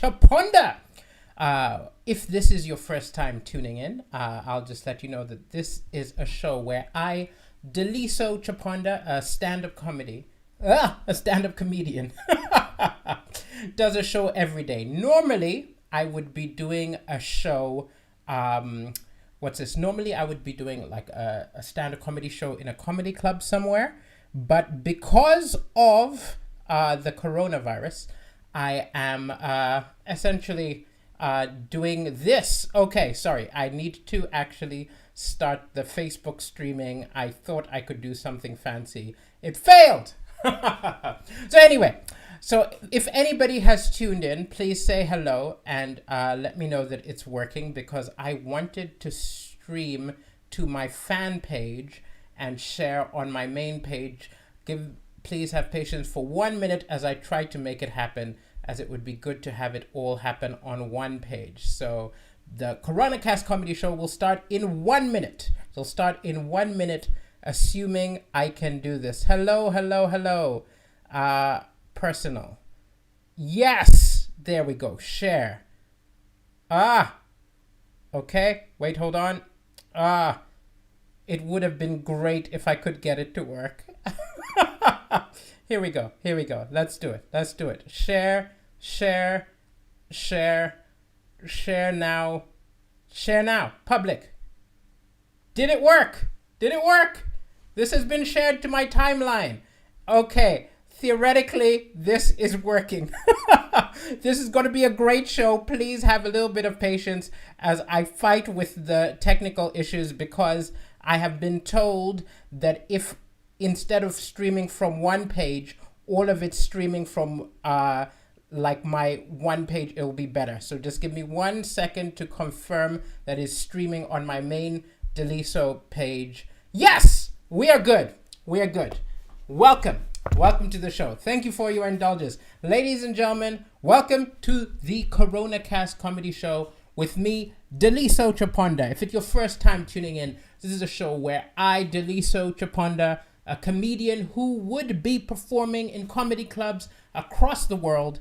Chaponda. If this is your first time tuning in, I'll just let you know that this is a show where I, Deliso Chaponda, a stand-up comedian, does a show every day. Normally, I would be doing a show, Normally, I would be doing like a stand-up comedy show in a comedy club somewhere. But because of the coronavirus, I am essentially doing this. Okay, sorry. I need to actually start the Facebook streaming. I thought I could do something fancy. It failed. So anyway, if anybody has tuned in, please say hello and let me know that it's working, because I wanted to stream to my fan page and share on my main page. Please have patience for 1 minute as I try to make it happen, as it would be good to have it all happen on one page. So the Coronacast comedy show will start in 1 minute. It'll start in 1 minute, assuming I can do this. Hello. Personal. Yes, there we go. Share. Okay. Wait, hold on. It would have been great if I could get it to work. Here we go. Let's do it. Share now. Public. Did it work? This has been shared to my timeline. Okay. Theoretically, this is working. This is going to be a great show. Please have a little bit of patience as I fight with the technical issues, because I have been told that if instead of streaming from one page, all of it's streaming from like my one page, it will be better. So just give me 1 second to confirm that it's streaming on my main Deliso page. Yes, we are good. Welcome to the show. Thank you for your indulgence. Ladies and gentlemen, welcome to the Coronacast comedy show with me, Deliso Chaponda. If it's your first time tuning in, this is a show where I, Deliso Chaponda, a comedian who would be performing in comedy clubs across the world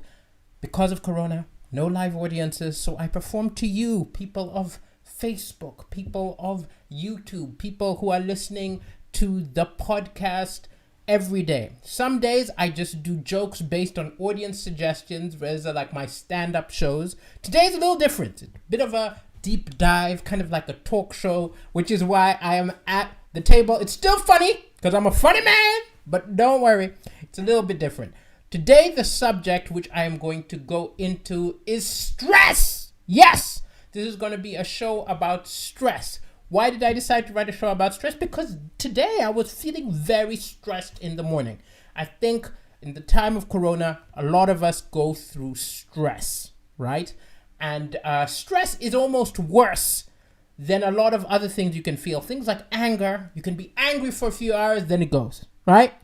because of Corona, no live audiences, so I perform to you, people of Facebook, people of YouTube, people who are listening to the podcast every day. Some days I just do jokes based on audience suggestions, whereas like my stand-up shows. Today's a little different. It's a bit of a deep dive, kind of like a talk show, which is why I am at the table. It's still funny, because I'm a funny man, but don't worry, it's a little bit different. Today, the subject which I am going to go into is stress. Yes, this is going to be a show about stress. Why did I decide to write a show about stress? Because today I was feeling very stressed in the morning. I think in the time of Corona, a lot of us go through stress, right? And stress is almost worse than a lot of other things you can feel. Things like anger. You can be angry for a few hours, then it goes, right?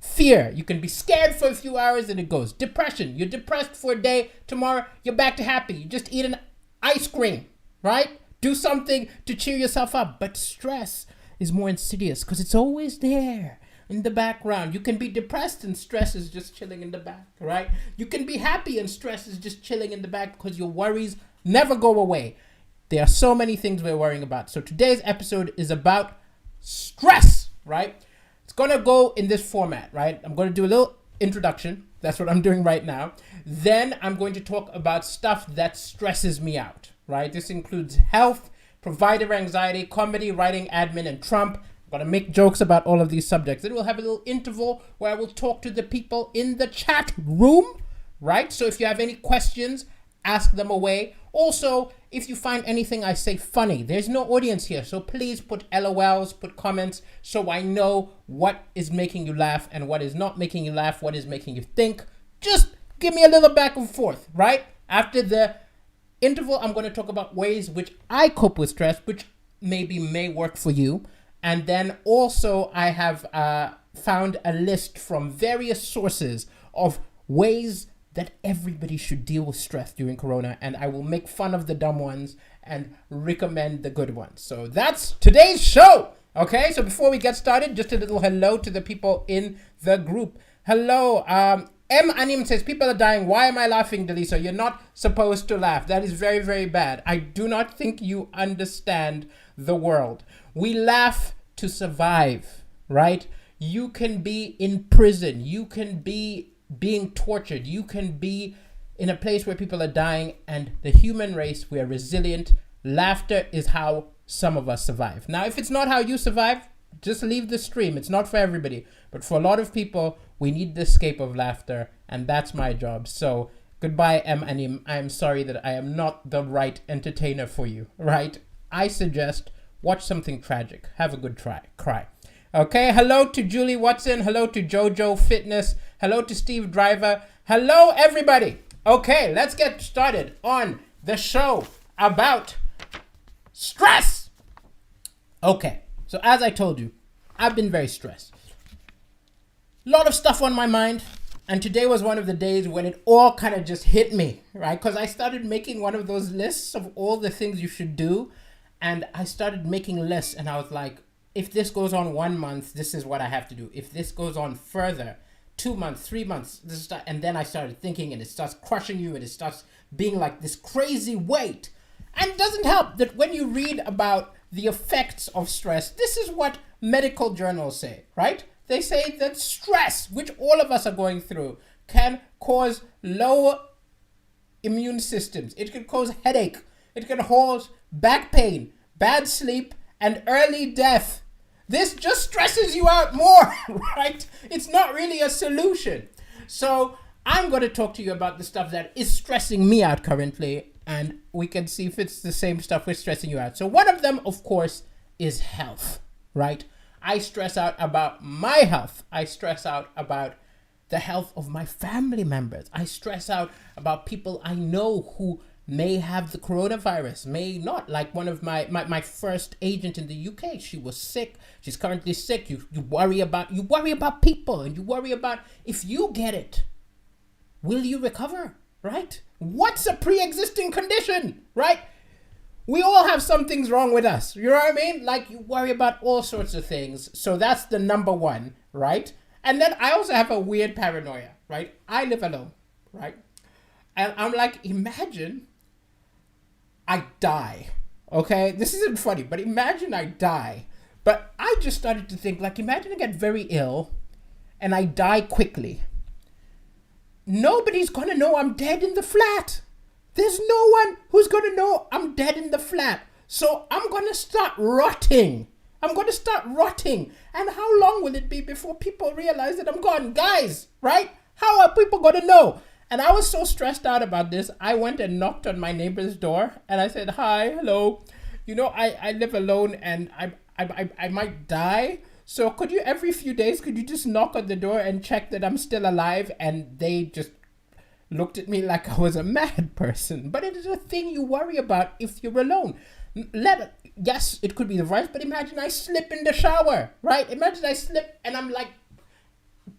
Fear. You can be scared for a few hours, then it goes. Depression. You're depressed for a day. Tomorrow, you're back to happy. You just eat an ice cream, right? Do something to cheer yourself up. But stress is more insidious because it's always there in the background. You can be depressed and stress is just chilling in the back, right? You can be happy and stress is just chilling in the back because your worries never go away. There are so many things we're worrying about. So today's episode is about stress, right? It's going to go in this format, right? I'm going to do a little introduction. That's what I'm doing right now. Then I'm going to talk about stuff that stresses me out, right? This includes health, provider anxiety, comedy, writing, admin, and Trump. I'm going to make jokes about all of these subjects. Then we'll have a little interval where I will talk to the people in the chat room, right? So if you have any questions, ask them away. Also, if you find anything I say funny, there's no audience here, so please put LOLs, put comments, so I know what is making you laugh and what is not making you laugh, what is making you think. Just give me a little back and forth, right? After the interval, I'm going to talk about ways which I cope with stress, which may work for you. And then also I have found a list from various sources of ways that everybody should deal with stress during Corona, and I will make fun of the dumb ones and recommend the good ones. So that's today's show, okay? So before we get started, just a little hello to the people in the group. Hello, M. Anim says, people are dying. Why am I laughing, Deliso? You're not supposed to laugh. That is very, very bad. I do not think you understand the world. We laugh to survive, right? You can be in prison. You can be being tortured. You can be in a place where people are dying, and the human race, we are resilient. Laughter is how some of us survive. Now, if it's not how you survive, just leave the stream. It's not for everybody. But for a lot of people, we need the escape of laughter, and that's my job. So, goodbye, M. Anim. I am sorry that I am not the right entertainer for you, right? I suggest watch something tragic. Have a good cry. Okay, hello to Julie Watson. Hello to Jojo Fitness. Hello to Steve Driver. Hello, everybody. Okay, let's get started on the show about stress. Okay, so as I told you, I've been very stressed. A lot of stuff on my mind, and today was one of the days when it all kind of just hit me, right? Because I started making one of those lists of all the things you should do, and I started making lists, and I was like, if this goes on 1 month, this is what I have to do. If this goes on further, 2 months, 3 months, and then I started thinking, and it starts crushing you, and it starts being like this crazy weight. And it doesn't help that when you read about the effects of stress, this is what medical journals say, right? They say that stress, which all of us are going through, can cause low immune systems. It can cause headache. It can cause back pain, bad sleep, and early death. This just stresses you out more, right? It's not really a solution. So I'm going to talk to you about the stuff that is stressing me out currently, and we can see if it's the same stuff we're stressing you out. So one of them, of course, is health, right? I stress out about my health. I stress out about the health of my family members. I stress out about people I know who may have the coronavirus, may not. Like one of my first agent in the UK, she was sick. She's currently sick. You worry about people, and you worry about if you get it, will you recover, right? What's a pre-existing condition, right? We all have some things wrong with us. You know what I mean? Like you worry about all sorts of things. So that's the number one, right? And then I also have a weird paranoia, right? I live alone, right? And I'm like, imagine I die, okay? This isn't funny, but imagine I die. But I just started to think, like, imagine I get very ill and I die quickly. Nobody's gonna know I'm dead in the flat. There's no one who's gonna know I'm dead in the flat. So I'm gonna start rotting. And how long will it be before people realize that I'm gone? Guys, right? How are people gonna know? And I was so stressed out about this, I went and knocked on my neighbor's door and I said, hi, hello. You know, I live alone and I might die. So could you, every few days, could you just knock on the door and check that I'm still alive? And they just looked at me like I was a mad person. But it is a thing you worry about if you're alone. Yes, it could be the virus, but imagine I slip in the shower, right? Imagine I slip and I'm like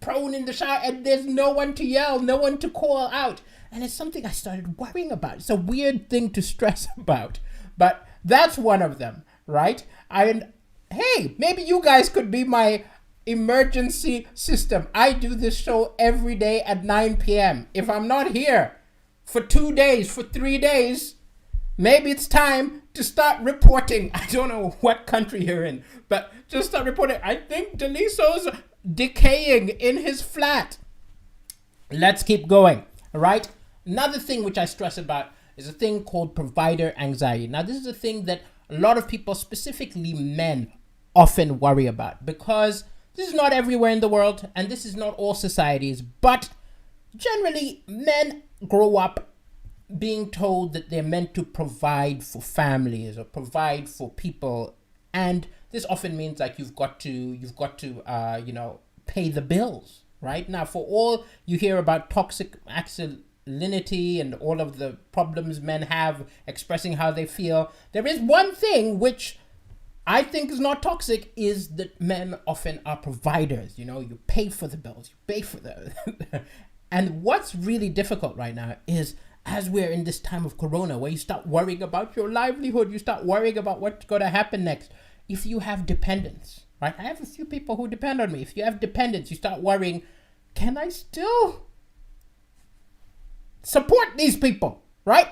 prone in the shower and there's no one to yell, no one to call out. And it's something I started worrying about. It's a weird thing to stress about, but that's one of them, right? And hey, maybe you guys could be my emergency system. I do this show every day at 9 p.m. If I'm not here for 2 days, for 3 days, maybe it's time to start reporting. I don't know what country you're in, but just start reporting. I think Deliso's decaying in his flat. Let's keep going, all right? Another thing which I stress about is a thing called provider anxiety. Now, this is a thing that a lot of people, specifically men, often worry about because this is not everywhere in the world and this is not all societies, but generally men grow up being told that they're meant to provide for families or provide for people, and this often means like you've got to pay the bills, right? Now, for all you hear about toxic masculinity and all of the problems men have expressing how they feel, there is one thing which I think is not toxic, is that men often are providers. You know, you pay for the bills, you pay for the and what's really difficult right now is, as we're in this time of corona where you start worrying about your livelihood, you start worrying about what's going to happen next. If you have dependents, right? I have a few people who depend on me. If you have dependents, you start worrying, can I still Support these people, right?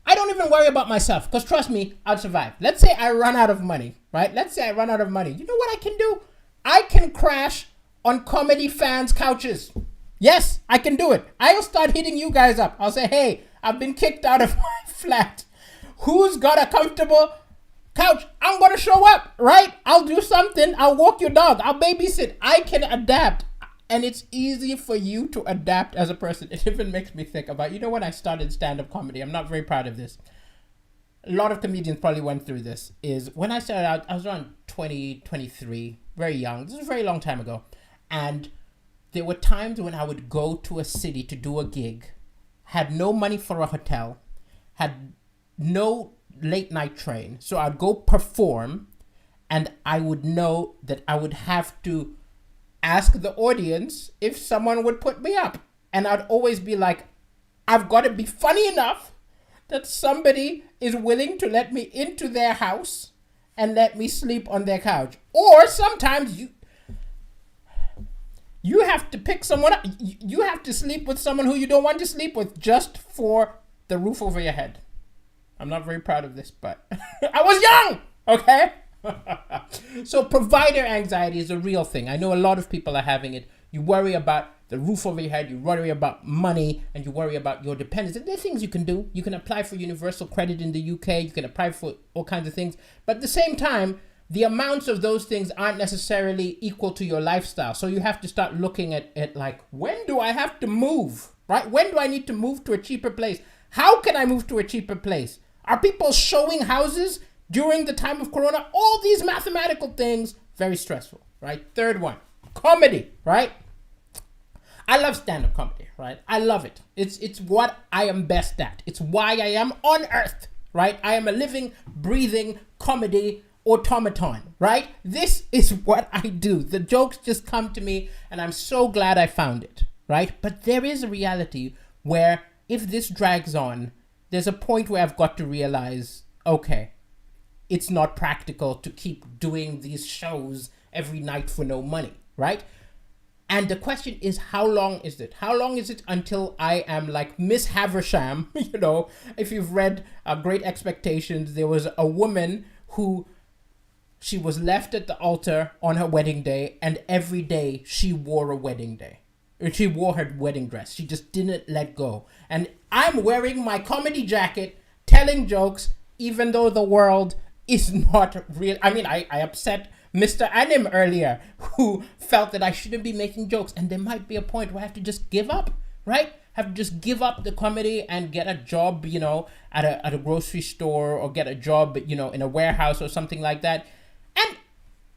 I don't even worry about myself because trust me, I'll survive. Let's say I run out of money, right? Let's say I run out of money. You know what I can do? I can crash on comedy fans' couches. Yes, I can do it. I'll start hitting you guys up. I'll say, hey, I've been kicked out of my flat. Who's got a comfortable couch? I'm going to show up, right? I'll do something. I'll walk your dog. I'll babysit. I can adapt. And it's easy for you to adapt as a person. It even makes me think about, when I started stand-up comedy, I'm not very proud of this. A lot of comedians probably went through this, is when I started out, I was around 20, 23, very young. This is a very long time ago. And there were times when I would go to a city to do a gig, had no money for a hotel, had no late night train. So I'd go perform and I would know that I would have to ask the audience if someone would put me up. And I'd always be like, I've got to be funny enough that somebody is willing to let me into their house and let me sleep on their couch. Or sometimes you have to pick someone up. You have to sleep with someone who you don't want to sleep with just for the roof over your head. I'm not very proud of this, but I was young, okay? So provider anxiety is a real thing. I know a lot of people are having it. You worry about the roof over your head, you worry about money, and you worry about your dependents. And there are things you can do. You can apply for universal credit in the UK. You can apply for all kinds of things. But at the same time, the amounts of those things aren't necessarily equal to your lifestyle. So you have to start looking at like, when do I have to move, right? When do I need to move to a cheaper place? How can I move to a cheaper place? Are people showing houses during the time of Corona? All these mathematical things, very stressful, right? Third one, comedy, right? I love stand-up comedy, right? I love it. It's what I am best at. It's why I am on earth, right? I am a living, breathing comedy automaton, right? This is what I do. The jokes just come to me and I'm so glad I found it, right? But there is a reality where if this drags on, there's a point where I've got to realize, okay, it's not practical to keep doing these shows every night for no money, right? And the question is, how long is it? How long is it until I am like Miss Havisham? If you've read Great Expectations, there was a woman who, she was left at the altar on her wedding day, and every day she wore a wedding day. She wore her wedding dress. She just didn't let go. And I'm wearing my comedy jacket, telling jokes, even though the world is not real. I mean, I upset Mr. Anim earlier, who felt that I shouldn't be making jokes. And there might be a point where I have to just give up, right? Have to just give up the comedy and get a job, at a grocery store, or get a job, in a warehouse or something like that. And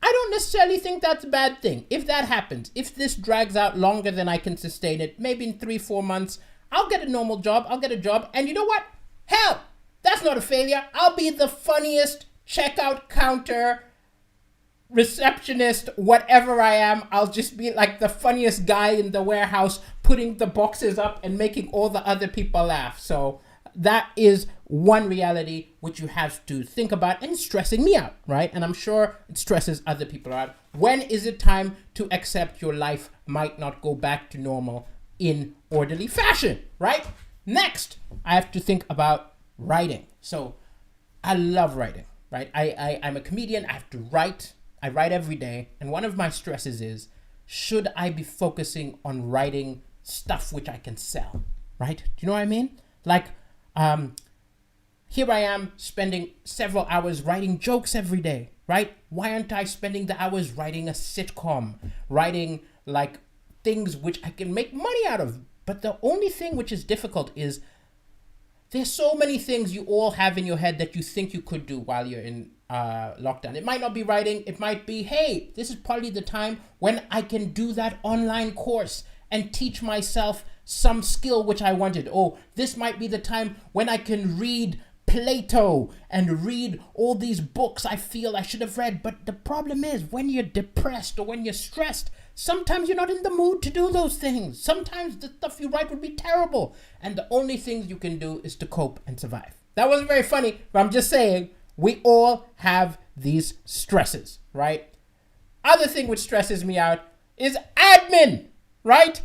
I don't necessarily think that's a bad thing. If that happens, if this drags out longer than I can sustain it, maybe in 3-4 months, I'll get a normal job. I'll get a job. And you know what? Hell, that's not a failure. I'll be the funniest checkout counter, receptionist, whatever I am. I'll just be like the funniest guy in the warehouse, putting the boxes up and making all the other people laugh. So that is one reality which you have to think about, and it's stressing me out, right? And I'm sure it stresses other people out. When is it time to accept your life might not go back to normal in orderly fashion, right? Next, I have to think about writing. So I love writing, right? I'm a comedian. I have to write. I write every day. And one of my stresses is, should I be focusing on writing stuff which I can sell, right? Do you know what I mean? Like, here I am spending several hours writing jokes every day, right? Why aren't I spending the hours writing a sitcom, writing like things which I can make money out of? But the only thing which is difficult is there's so many things you all have in your head that you think you could do while you're in lockdown. It might not be writing. It might be, hey, this is probably the time when I can do that online course and teach myself some skill which I wanted. Oh, this might be the time when I can read Plato and read all these books I feel I should have read. But the problem is, when you're depressed or when you're stressed, sometimes you're not in the mood to do those things. Sometimes the stuff you write would be terrible. And the only things you can do is to cope and survive. That wasn't very funny, but I'm just saying, we all have these stresses, right? Other thing which stresses me out is admin, right?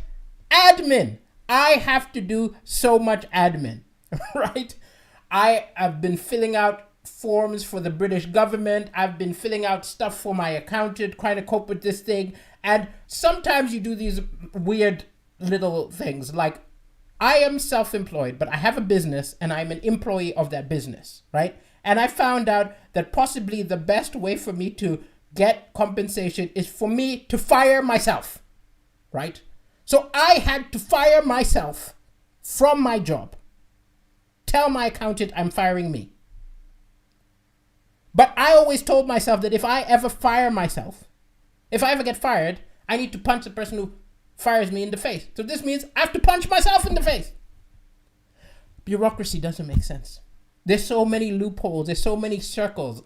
Admin. I have to do so much admin, right? I have been filling out forms for the British government. I've been filling out stuff for my accountant, trying to cope with this thing. And sometimes you do these weird little things like I am self-employed, but I have a business and I'm an employee of that business, right? And I found out that possibly the best way for me to get compensation is for me to fire myself, right? So I had to fire myself from my job. Tell my accountant I'm firing me. But I always told myself that if I ever fire myself, if I ever get fired, I need to punch the person who fires me in the face. So this means I have to punch myself in the face. Bureaucracy doesn't make sense. There's so many loopholes. There's so many circles.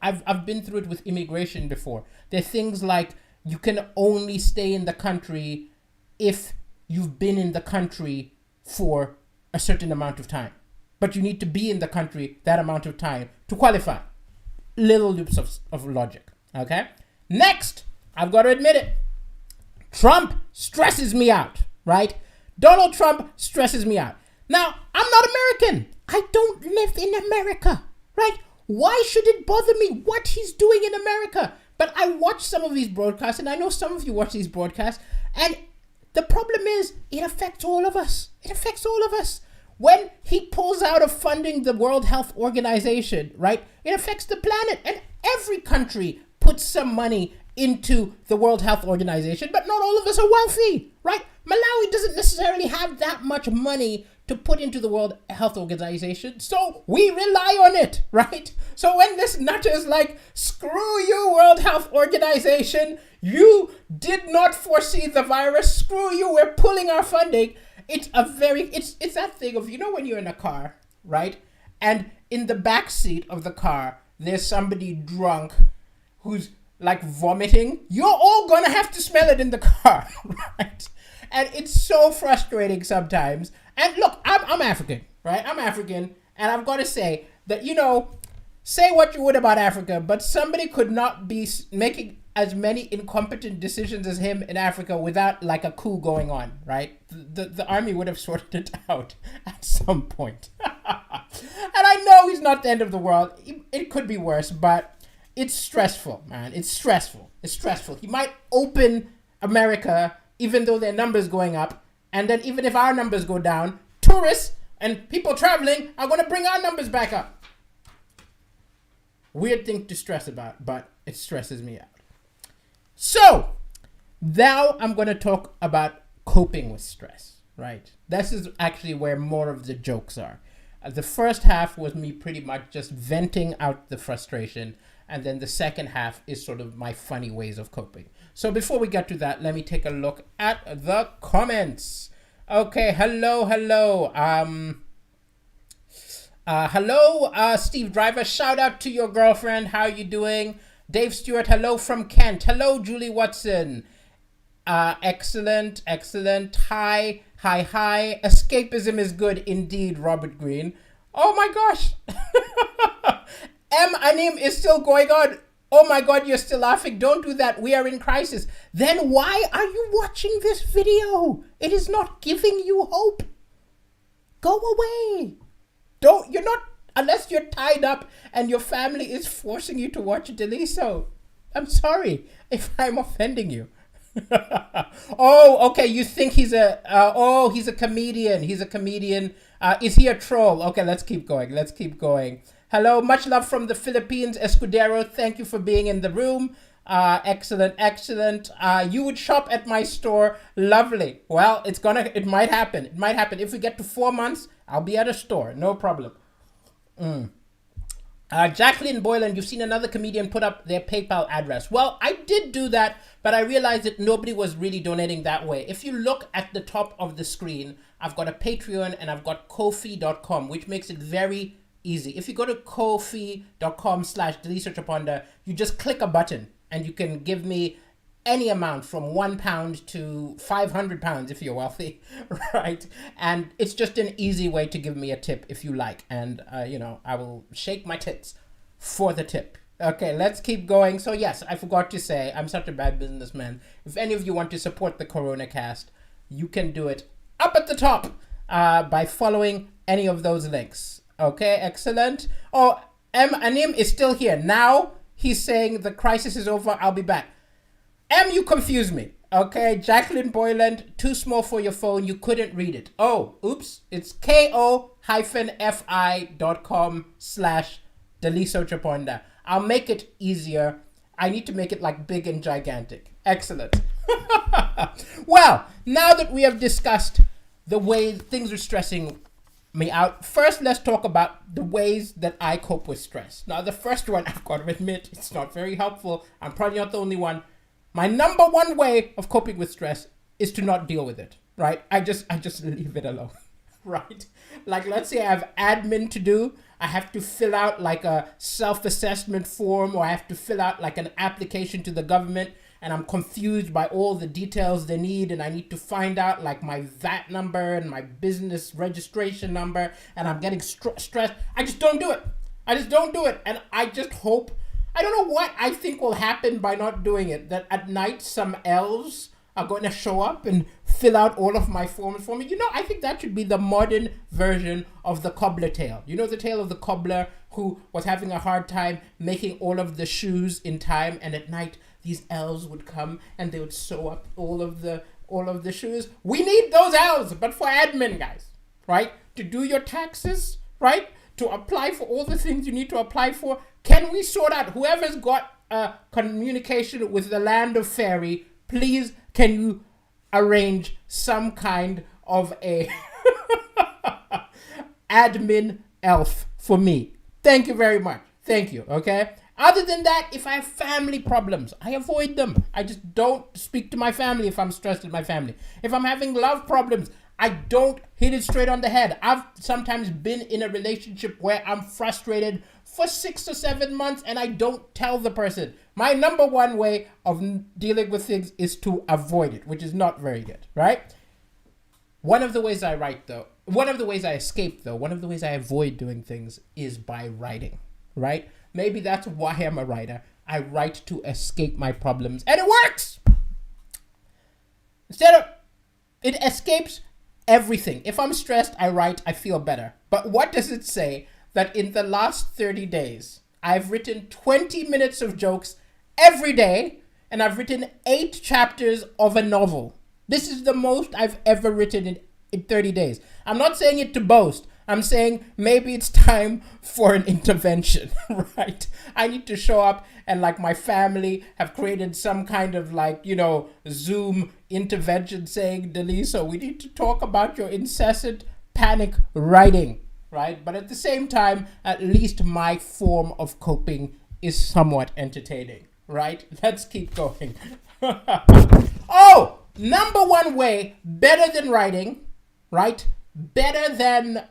I've been through it with immigration before. There are things like you can only stay in the country if you've been in the country for a certain amount of time. But you need to be in the country that amount of time to qualify. Little loops of logic. Okay? Next, I've got to admit it. Trump stresses me out, right? Donald Trump stresses me out. Now, I'm not American. I don't live in America, right? Why should it bother me what he's doing in America? But I watch some of these broadcasts, and I know some of you watch these broadcasts, and the problem is it affects all of us. It affects all of us. When he pulls out of funding the World Health Organization, right, it affects the planet. And every country puts some money into the World Health Organization, but not all of us are wealthy, right? Malawi doesn't necessarily have that much money to put into the World Health Organization, so we rely on it, right? So when this nutter is like, screw you, World Health Organization, you did not foresee the virus, screw you, we're pulling our funding. It's that thing of, you know, when you're in a car, right? And in the back seat of the car, there's somebody drunk who's like vomiting. You're all gonna have to smell it in the car, right? And it's so frustrating sometimes. And look, I'm African, right? I'm African, and I've got to say that, you know, say what you would about Africa, but somebody could not be making as many incompetent decisions as him in Africa without like a coup going on, right? The army would have sorted it out at some point. And I know he's not the end of the world. It could be worse, but it's stressful, man. It's stressful. It's stressful. He might open America even though their numbers going up. And then even if our numbers go down, tourists and people traveling are going to bring our numbers back up. Weird thing to stress about, but it stresses me out. So, now I'm going to talk about coping with stress, right? This is actually where more of the jokes are. The first half was me pretty much just venting out the frustration, and then the second half is sort of my funny ways of coping. So before we get to that, let me take a look at the comments. Okay, hello. Steve Driver, shout out to your girlfriend. How you doing? Dave Stewart, hello from Kent. Hello, Julie Watson. Excellent. Hi. Escapism is good indeed, Robert Green. Oh my gosh. Anim is still going on. Oh my God, you're still laughing. Don't do that. We are in crisis. Then why are you watching this video? It is not giving you hope. Go away. You're not, unless you're tied up and your family is forcing you to watch Deliso. I'm sorry if I'm offending you. Oh, okay. You think he's he's a comedian. He's a comedian. Is he a troll? Okay, let's keep going. Hello, much love from the Philippines, Escudero. Thank you for being in the room. Excellent. You would shop at my store. Lovely. Well, it might happen. If we get to 4 months, I'll be at a store. No problem. Jacqueline Boylan, you've seen another comedian put up their PayPal address. Well, I did do that, but I realized that nobody was really donating that way. If you look at the top of the screen, I've got a Patreon and I've got Ko-fi.com, which makes it very easy. If you go to ko-fi.com/Deliso Chaponda, you just click a button and you can give me any amount from £1 to £500 if you're wealthy, right? And it's just an easy way to give me a tip if you like. And, I will shake my tits for the tip. Okay, let's keep going. So yes, I forgot to say, I'm such a bad businessman. If any of you want to support the Coronacast, you can do it up at the top by following any of those links. Okay, excellent. Oh, Anim is still here. Now he's saying the crisis is over. I'll be back. You confuse me. Okay, Jacqueline Boyland, too small for your phone. You couldn't read it. Oh, oops. It's ko-fi.com/Daliso Chaponda. I'll make it easier. I need to make it like big and gigantic. Excellent. Well, now that we have discussed the way things are stressing me out, first let's talk about the ways that I cope with stress. Now, the first one, I've got to admit, it's not very helpful. I'm probably not the only one. My number one way of coping with stress is to not deal with it, right? I just leave it alone, right? Like, let's say I have admin to do. I have to fill out like a self-assessment form, or I have to fill out like an application to the government, and I'm confused by all the details they need, and I need to find out like my VAT number and my business registration number, and I'm getting stressed. I just don't do it. And I just hope, I don't know what I think will happen by not doing it, that at night some elves are going to show up and fill out all of my forms for me. You know, I think that should be the modern version of the cobbler tale. You know, the tale of the cobbler who was having a hard time making all of the shoes in time, and at night these elves would come and they would sew up all of the shoes. We need those elves, but for admin, guys, right? To do your taxes, right? To apply for all the things you need to apply for. Can we sort out, whoever's got communication with the land of fairy, please, can you arrange some kind of a admin elf for me? Thank you very much. Thank you, okay? Other than that, if I have family problems, I avoid them. I just don't speak to my family if I'm stressed with my family. If I'm having love problems, I don't hit it straight on the head. I've sometimes been in a relationship where I'm frustrated for 6 or 7 months and I don't tell the person. My number one way of dealing with things is to avoid it, which is not very good, right? One of the ways I escape, one of the ways I avoid doing things is by writing, right? Maybe that's why I'm a writer. I write to escape my problems, and it works! It escapes everything. If I'm stressed, I write, I feel better. But what does it say? That in the last 30 days, I've written 20 minutes of jokes every day, and I've written 8 chapters of a novel. This is the most I've ever written in 30 days. I'm not saying it to boast. I'm saying maybe it's time for an intervention, right? I need to show up, and like my family have created some kind of like, you know, Zoom intervention saying, Daliso, we need to talk about your incessant panic writing, right? But at the same time, at least my form of coping is somewhat entertaining, right? Let's keep going. Oh, number one way, better than writing, right? Better than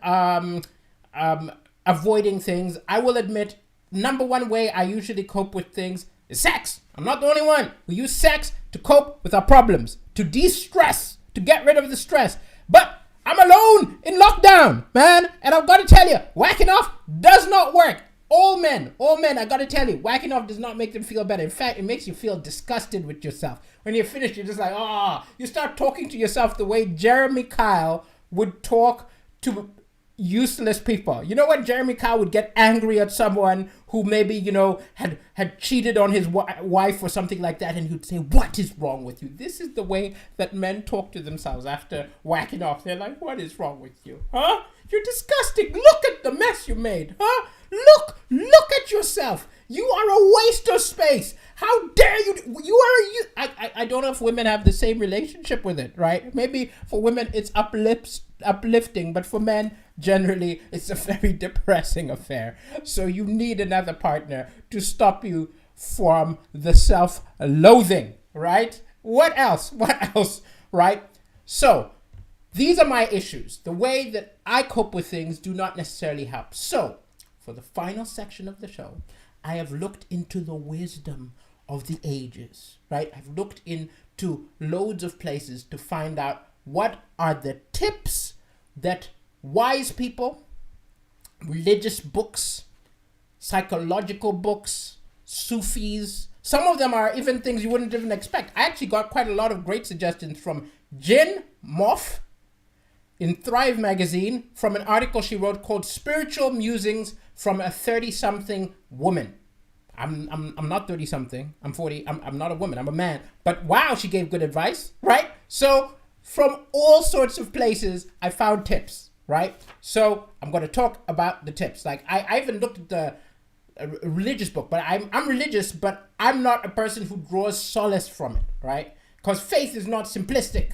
avoiding things. I will admit, number one way I usually cope with things is sex. I'm not the only one. We use sex to cope with our problems, to de-stress, to get rid of the stress. But I'm alone in lockdown, man. And I've got to tell you, whacking off does not work. All men, I got to tell you, whacking off does not make them feel better. In fact, it makes you feel disgusted with yourself. When you're finished, you're just like, you start talking to yourself the way Jeremy Kyle would talk to useless people. You know when Jeremy Kyle would get angry at someone who maybe, you know, had cheated on his wife or something like that, and he'd say, what is wrong with you? This is the way that men talk to themselves after whacking off. They're like, what is wrong with you? Huh? You're disgusting. Look at the mess you made. Huh? Look at yourself. You are a waste of space. How dare you? I don't know if women have the same relationship with it, right? Maybe for women it's uplifting, but for men, generally, it's a very depressing affair. So you need another partner to stop you from the self-loathing, right? What else, right? So these are my issues. The way that I cope with things do not necessarily help. So for the final section of the show, I have looked into the wisdom of the ages, right? I've looked into loads of places to find out what are the tips that wise people, religious books, psychological books, Sufis, some of them are even things you wouldn't even expect. I actually got quite a lot of great suggestions from Jin Moff, in Thrive magazine from an article she wrote called Spiritual Musings from a 30-something Woman. I'm not 30-something. I'm 40. I'm not a woman. I'm a man. But wow, she gave good advice, right? So from all sorts of places, I found tips, right? So I'm going to talk about the tips. Like I even looked at the religious book, but I'm religious, but I'm not a person who draws solace from it, right? Because faith is not simplistic.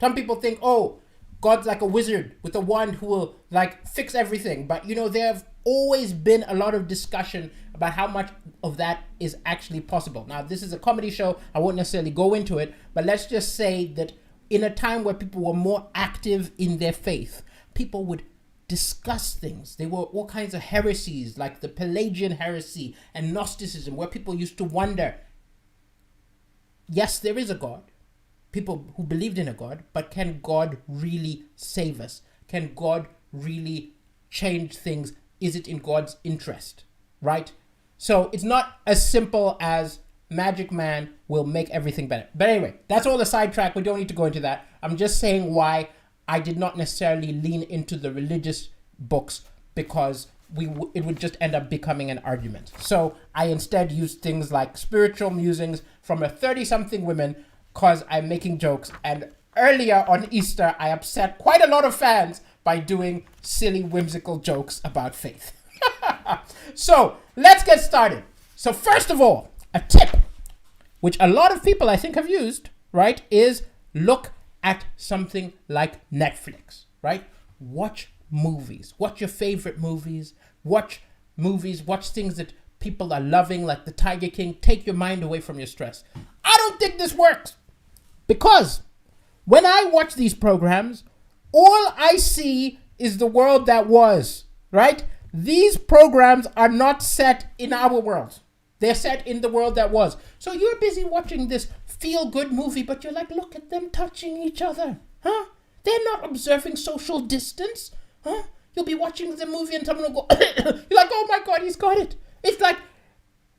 Some people think, oh, God's like a wizard with a wand who will like fix everything. But there have always been a lot of discussion about how much of that is actually possible. Now, this is a comedy show. I won't necessarily go into it, but let's just say that in a time where people were more active in their faith, people would discuss things. There were all kinds of heresies like the Pelagian heresy and Gnosticism, where people used to wonder, yes, there is a God. People who believed in a God, but can God really save us? Can God really change things? Is it in God's interest, right? So it's not as simple as Magic Man will make everything better. But anyway, that's all the sidetrack. We don't need to go into that. I'm just saying why I did not necessarily lean into the religious books, because it would just end up becoming an argument. So I instead used things like Spiritual Musings from a 30-something Woman, because I'm making jokes. And earlier on Easter, I upset quite a lot of fans by doing silly, whimsical jokes about faith. So let's get started. So first of all, a tip, which a lot of people I think have used, right, is look at something like Netflix, right? Watch movies. Watch your favorite movies. Watch things that people are loving, like The Tiger King. Take your mind away from your stress. I don't think this works, because when I watch these programs, all I see is the world that was, right? These programs are not set in our world. They're set in the world that was. So you're busy watching this feel-good movie, but you're like, look at them touching each other. Huh? They're not observing social distance. Huh? You'll be watching the movie and someone will go, you're like, oh my God, he's got it. It's like,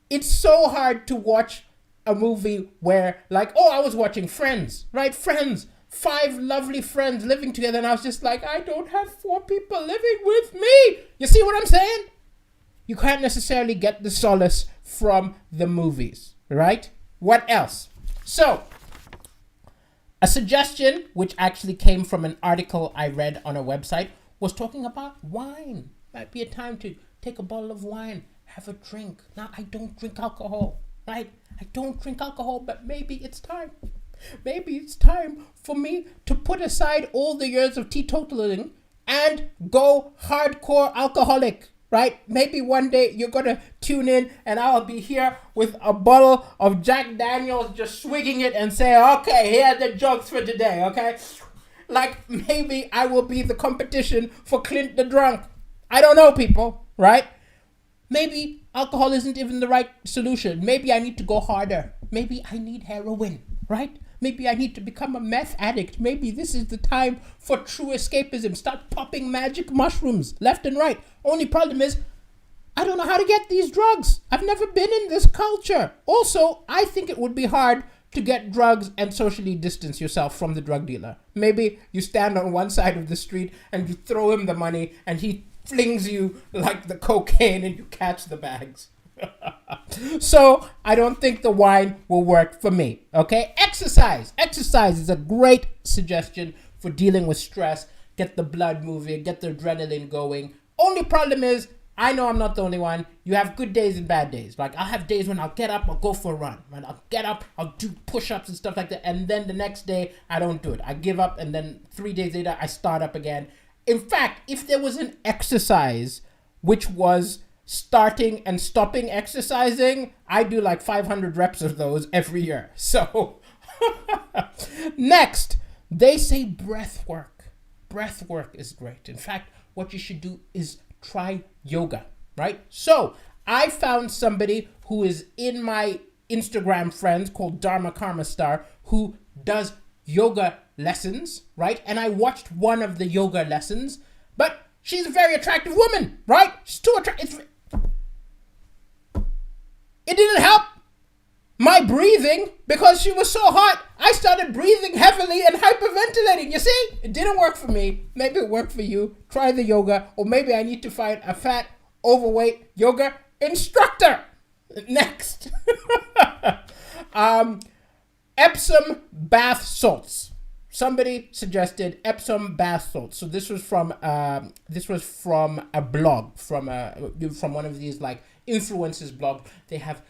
it's so hard to watch a movie where, like, oh, I was watching Friends, right? Friends, 5 lovely friends living together, and I was just like, I don't have 4 people living with me. You see what I'm saying? You can't necessarily get the solace from the movies, right? What else? So, a suggestion, which actually came from an article I read on a website, was talking about wine. Might be a time to take a bottle of wine, have a drink. Now, I don't drink alcohol, right? I don't drink alcohol, but maybe it's time. Maybe it's time for me to put aside all the years of teetotaling and go hardcore alcoholic, right? Maybe one day you're going to tune in and I'll be here with a bottle of Jack Daniels, just swigging it and say, okay, here are the jokes for today, okay? Like, maybe I will be the competition for Clint the Drunk. I don't know, people, right? Maybe alcohol isn't even the right solution. Maybe I need to go harder. Maybe I need heroin, right? Maybe I need to become a meth addict. Maybe this is the time for true escapism. Start popping magic mushrooms left and right. Only problem is, I don't know how to get these drugs. I've never been in this culture. Also, I think it would be hard to get drugs and socially distance yourself from the drug dealer. Maybe you stand on one side of the street and you throw him the money and he flings you like the cocaine and you catch the bags. So I don't think the wine will work for me. Okay, exercise is a great suggestion for dealing with stress. Get the blood moving, get the adrenaline going. Only problem is, I know I'm not the only one. You have good days and bad days. Like, I'll have days when I'll get up, I'll go for a run. Right? I'll get up, I'll do push-ups and stuff like that, and then the next day I don't do it. I give up, and then 3 days later I start up again. In fact, if there was an exercise which was starting and stopping exercising, I do like 500 reps of those every year. So, next, they say breath work. Breath work is great. In fact, what you should do is try yoga, right? So, I found somebody who is in my Instagram friends called Dharma Karma Star who does yoga lessons, right? And I watched one of the yoga lessons, but she's a very attractive woman, right? She's too attractive. It didn't help. My breathing because she was so hot. I started breathing heavily and hyperventilating. You see, it didn't work for me. Maybe it worked for you. Try the yoga, or maybe I need to find a fat, overweight yoga instructor. Next. Epsom bath salts. Somebody suggested Epsom bath salts. So this was from a blog from one of these like influencers blog. They have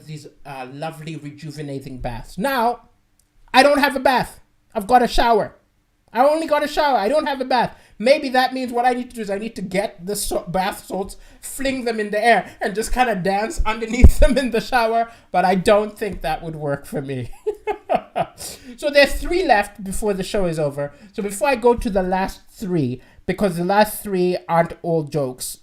these lovely rejuvenating baths. Now, I don't have a bath. I've got a shower. I only got a shower. I don't have a bath. Maybe that means what I need to do is I need to get the bath salts, fling them in the air, and just kind of dance underneath them in the shower. But I don't think that would work for me. So there's 3 left before the show is over. So before I go to the last 3, because the last 3 aren't all jokes.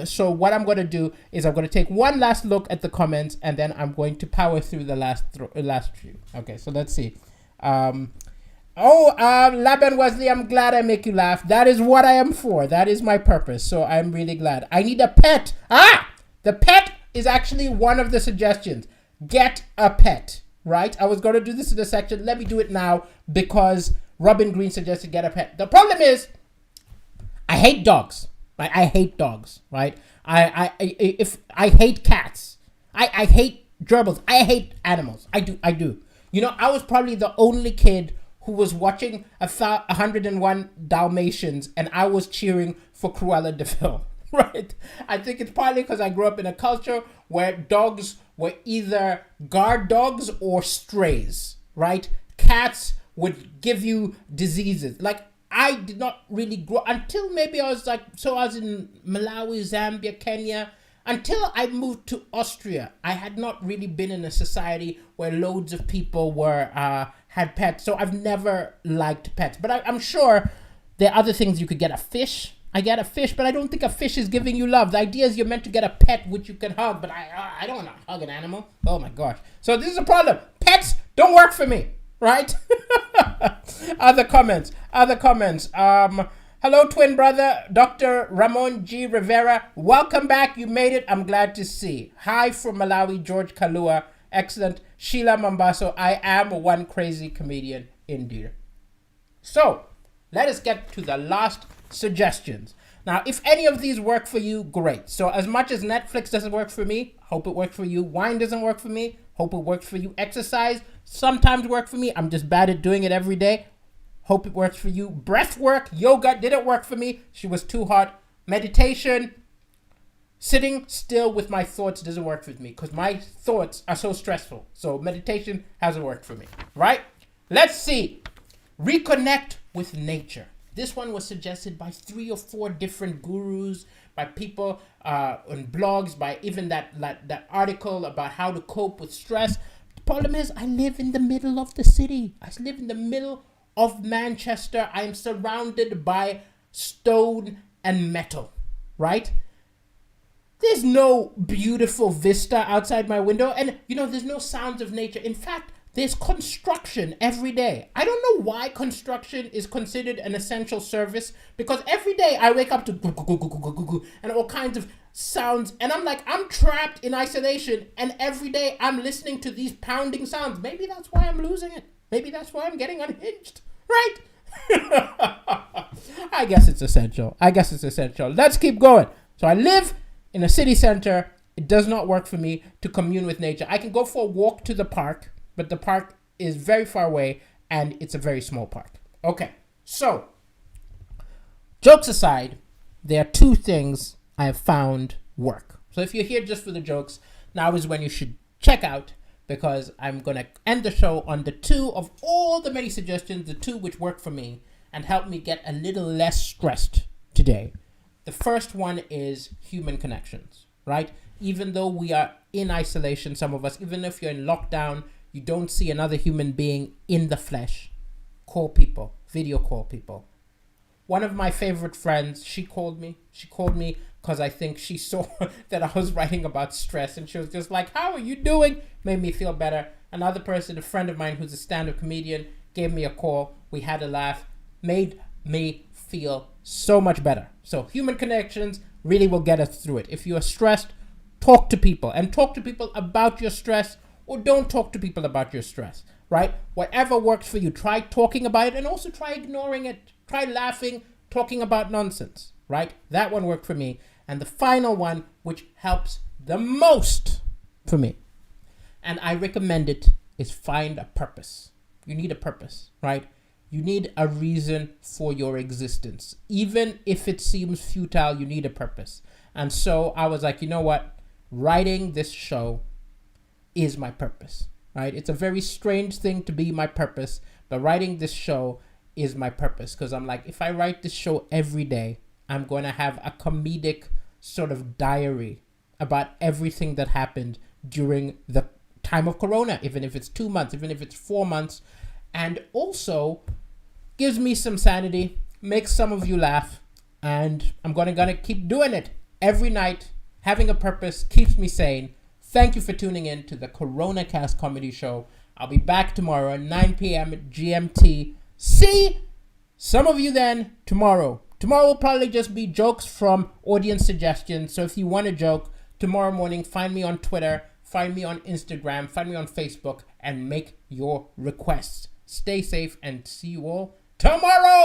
So what I'm going to do is I'm going to take one last look at the comments, and then I'm going to power through the last few. Okay, so let's see. Laban Wesley, I'm glad I make you laugh. That is what I am for. That is my purpose. So I'm really glad. I need a pet. The pet is actually one of the suggestions. Get a pet, right? I was going to do this in the section. Let me do it now because Robin Green suggested get a pet. The problem is I hate dogs. Right? I hate dogs, right? I hate cats. I hate gerbils. I hate animals. I do. You know, I was probably the only kid who was watching 101 Dalmatians, and I was cheering for Cruella de Vil, right? I think it's partly because I grew up in a culture where dogs were either guard dogs or strays, right? Cats would give you diseases. Like, I did not really grow until maybe I was in Malawi, Zambia, Kenya. Until I moved to Austria, I had not really been in a society where loads of people had pets. So I've never liked pets. But I'm sure there are other things. You could get a fish. I get a fish, but I don't think a fish is giving you love. The idea is you're meant to get a pet which you can hug, but I don't want to hug an animal. Oh my gosh. So this is a problem. Pets don't work for me, right? Other comments. Hello, twin brother, Dr. Ramon G. Rivera. Welcome back. You made it. I'm glad to see. Hi from Malawi, George Kalua. Excellent. Sheila Mambaso. I am one crazy comedian indeed. So, let us get to the last suggestions. Now, if any of these work for you, great. So, as much as Netflix doesn't work for me, hope it works for you. Wine doesn't work for me, hope it works for you. Exercise sometimes work for me. I'm just bad at doing it every day. Hope it works for you. Breath work, yoga didn't work for me. She was too hot. Meditation, sitting still with my thoughts doesn't work with me because my thoughts are so stressful. So meditation hasn't worked for me, right? Let's see. Reconnect with nature. This one was suggested by 3 or 4 different gurus, by people on blogs, by even that article about how to cope with stress. The problem is I live in the middle of the city. I live in the middle of Manchester. I am surrounded by stone and metal, right? There's no beautiful vista outside my window, and there's no sounds of nature. In fact, there's construction every day. I don't know why construction is considered an essential service, because every day I wake up to and all kinds of sounds, and I'm like, I'm trapped in isolation, and every day I'm listening to these pounding sounds. Maybe that's why I'm losing it. Maybe that's why I'm getting unhinged, right? I guess it's essential. Let's keep going. So I live in a city center. It does not work for me to commune with nature. I can go for a walk to the park, but the park is very far away and it's a very small park. Okay, so jokes aside, there are 2 things I have found work. So if you're here just for the jokes, now is when you should check out, because I'm going to end the show on the 2 of all the many suggestions, the 2 which work for me and help me get a little less stressed today. The first one is human connections, right? Even though we are in isolation, some of us, even if you're in lockdown, you don't see another human being in the flesh. Call people, video call people. One of my favorite friends, she called me because I think she saw that I was writing about stress, and she was just like, how are you doing? Made me feel better. Another person, a friend of mine who's a stand-up comedian, gave me a call. We had a laugh, made me feel so much better. So human connections really will get us through it. If you are stressed, talk to people, and talk to people about your stress or don't talk to people about your stress, right? Whatever works for you, try talking about it and also try ignoring it. Try laughing, talking about nonsense, right? That one worked for me. And the final one, which helps the most for me, and I recommend it, is find a purpose. You need a purpose, right? You need a reason for your existence. Even if it seems futile, you need a purpose. And so I was like, you know what? Writing this show is my purpose, right? It's a very strange thing to be my purpose, but writing this show is my purpose, because I'm like, if I write this show every day, I'm going to have a comedic sort of diary about everything that happened during the time of Corona, even if it's 2 months, even if it's 4 months, and also gives me some sanity, makes some of you laugh, and I'm gonna keep doing it every night. Having a purpose keeps me sane. Thank you for tuning in to the Coronacast comedy show. I'll be back tomorrow at 9 p.m. GMT. See some of you then tomorrow. Tomorrow will probably just be jokes from audience suggestions. So if you want a joke, tomorrow morning, find me on Twitter, find me on Instagram, find me on Facebook, and make your requests. Stay safe and see you all tomorrow.